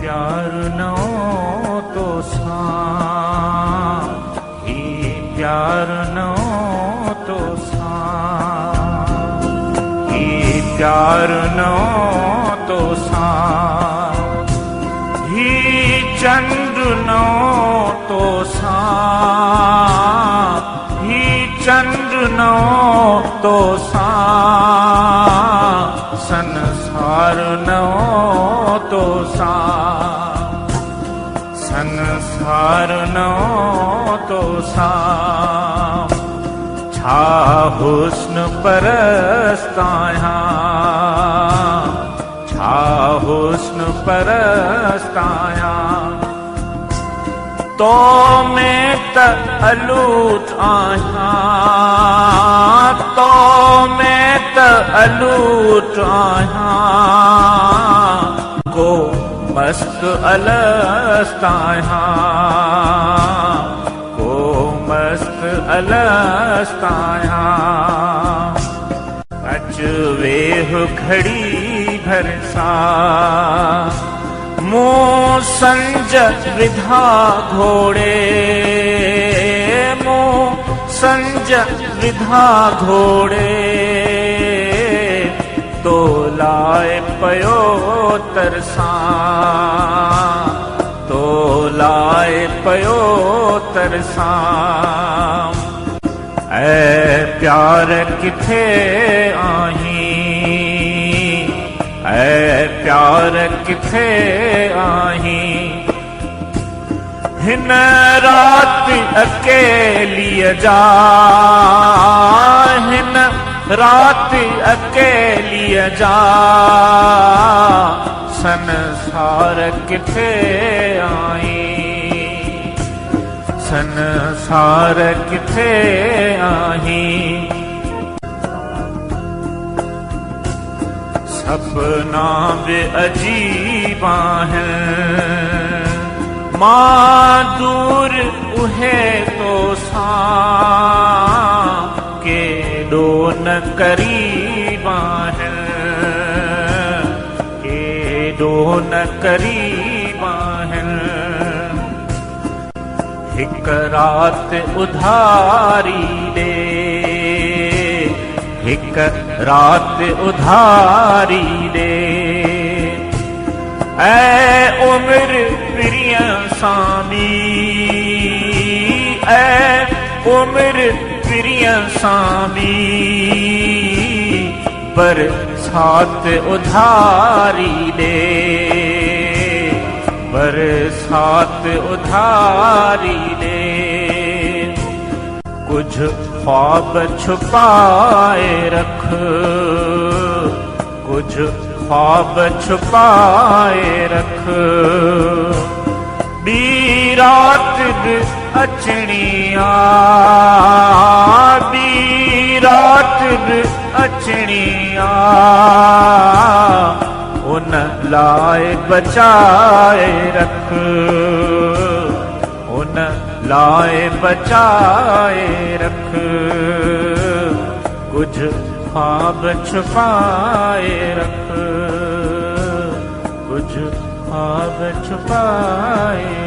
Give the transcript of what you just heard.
प्यार नो तो सा, ही प्यार नो तो सा, ही प्यार नो तो सा, ही चंद्र नो तो सा, ही चंद्र नो तो सा, संसार नो तो सा, संसार नो तो सा, छा हुस्न परस्ताया, छा हुस्न परस्ताया, तो मैं तअलूत आया, तो मैं तअलूत आया, को मस्त अलस्ताया, को मस्त अलस्ताया, अच वेह घड़ी भरसा, मोह संज विधा घोड़े, मोह संज विधा घोड़े, तो लाए पयो तरसा, तो लाए पयो तरसा, ऐ प्यार किथे आही, ऐ प्यार किथे आही, हिन रात अकेली जा, हिन रात अकेली जा, संसार किथे आई, संसार किथे आई, सपना भी अजीबा है, मां दूर उहे तो सा, के दो न करीबा है, के दो न करीबा है, हिक रात उधारी दे, हिक रात उधारी दे, ऐ उम्र प्रिय सामी, ऐ उम्र प्रिय सामी, बरसात उधारी दे, बरसात उधारी दे, कुछ ख्वाब छुपाए रख, कुछ ख्वाब छुपाए रख, बी रात अचनी आ, बी रात अचनी आ, उन लाए बचाए रख, उन लाए बचाए रख, कुछ ख्वाब छुपाए रख, कुछ ख्वाब छुपाए